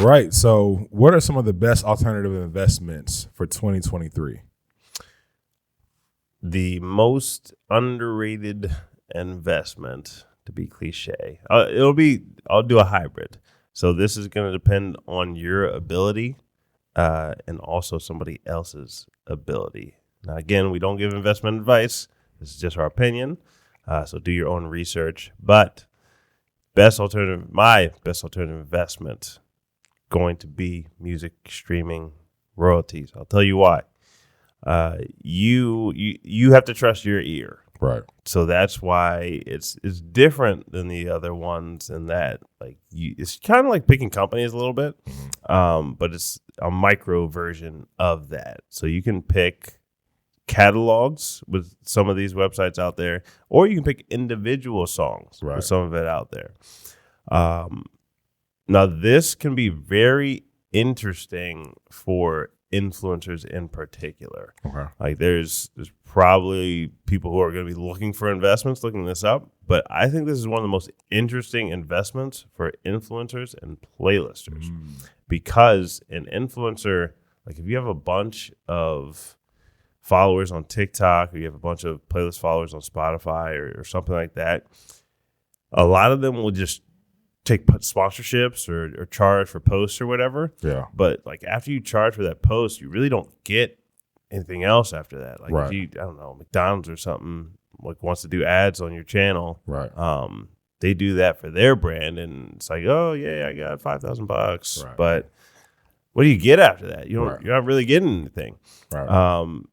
right. So what are some of the best alternative investments for 2023? The most underrated investment, to be cliche, I'll do a hybrid. So this is going to depend on your ability and also somebody else's ability. Now, again, we don't give investment advice. This is just our opinion. So do your own research. But my best alternative investment going to be music streaming royalties. I'll tell you why. You have to trust your ear. Right. So that's why it's different than the other ones in that it's kind of like picking companies a little bit, but it's a micro version of that. So you can pick catalogs with some of these websites out there, or you can pick individual songs with some of it out there. Now this can be very interesting for influencers in particular. Okay. Like there's probably people who are going to be looking for investments, looking this up, but I think this is one of the most interesting investments for influencers and playlisters because an influencer, like if you have a bunch of followers on TikTok or you have a bunch of playlist followers on Spotify or something like that, a lot of them will just take sponsorships or charge for posts or whatever. Yeah. But like after you charge for that post, you really don't get anything else after that. Like if you, I don't know, McDonald's or something like wants to do ads on your channel. Right. They do that for their brand and it's like, oh yeah, I got $5,000. Right. But what do you get after that? You're not really getting anything. Right.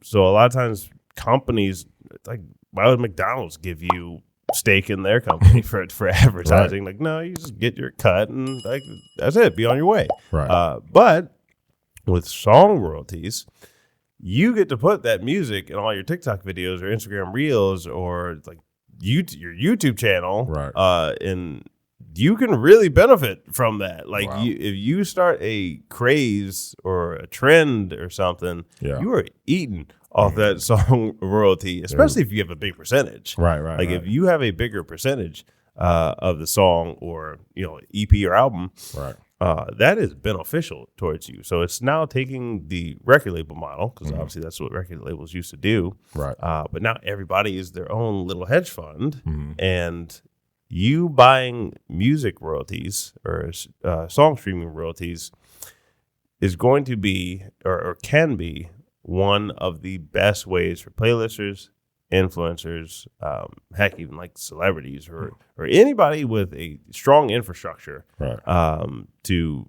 So a lot of times companies, like why would McDonald's give you stake in their company for advertising? Like, no, you just get your cut and like that's it. Be on your way. Right. But with song royalties, you get to put that music in all your TikTok videos or Instagram Reels or like your YouTube channel. Right. And you can really benefit from that. Like if you start a craze or a trend or something, you are eating off that song royalty, especially if you have a big percentage. Right. Like if you have a bigger percentage of the song or EP or album, that is beneficial towards you. So it's now taking the record label model because obviously that's what record labels used to do. Right. But now everybody is their own little hedge fund, and you buying music royalties or song streaming royalties is going to be or can be one of the best ways for playlisters, influencers, heck, even like celebrities or anybody with a strong infrastructure to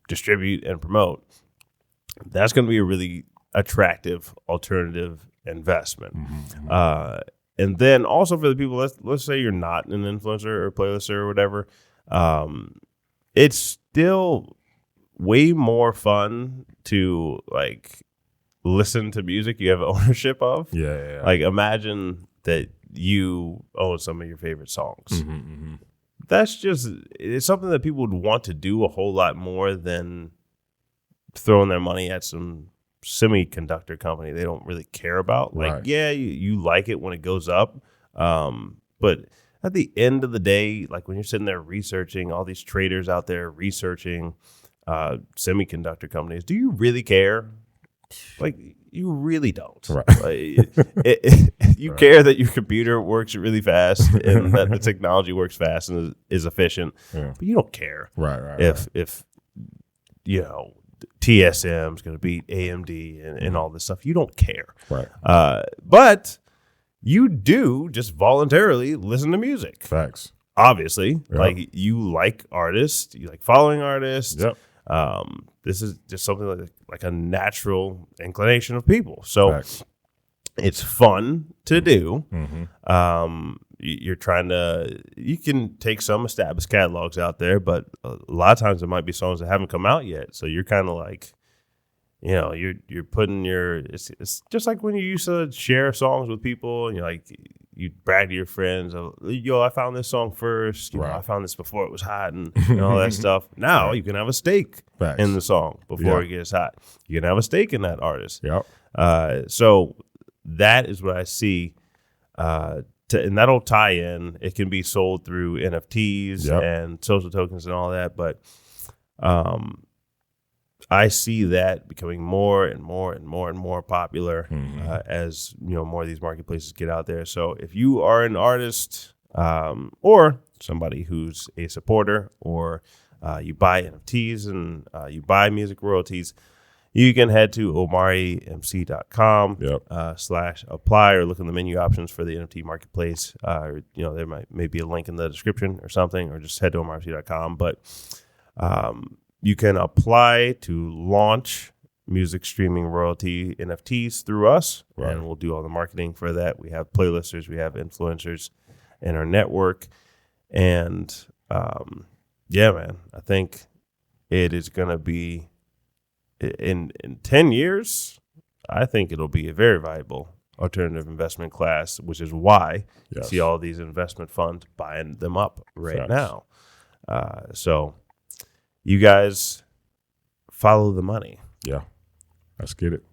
distribute and promote. That's going to be a really attractive alternative investment. And then also for the people, let's say you're not an influencer or playlister or whatever, it's still way more fun to like listen to music you have ownership of. Yeah. Like imagine that you own some of your favorite songs. That's it's something that people would want to do a whole lot more than throwing their money at some semiconductor company they don't really care about. Like, you like it when it goes up. But at the end of the day, like when you're sitting there researching all these traders out there researching semiconductor companies, do you really care? Like you really don't. Right. Like, you care that your computer works really fast and that the technology works fast and is efficient, but you don't care. If TSM is going to beat AMD and all this stuff, you don't care. Right. But you do just voluntarily listen to music. Facts. Obviously, like you like artists, you like following artists. Yep. This is just something like a natural inclination of people. So it's fun to do. You're trying to, you can take some established catalogs out there, but a lot of times there might be songs that haven't come out yet. So you're kind of like, you're putting it's just like when you used to share songs with people and you're like, you brag to your friends, I found this song first. I found this before it was hot and all that stuff. Now you can have a stake in the song before it gets hot. You can have a stake in that artist. So that is what I see. And that'll tie in. It can be sold through NFTs and social tokens and all that. But I see that becoming more and more and more and more popular as more of these marketplaces get out there. So if you are an artist or somebody who's a supporter, or you buy NFTs and you buy music royalties, you can head to omarimc.com /apply, or look in the menu options for the NFT marketplace. There may be a link in the description or something, or just head to omarimc.com. But you can apply to launch music streaming royalty NFTs through us, and we'll do all the marketing for that. We have playlisters, we have influencers in our network, and man, I think it is going to be in 10 years. I think it'll be a very valuable alternative investment class, which is why you see all these investment funds buying them up right now. So you guys follow the money. Yeah, let's get it.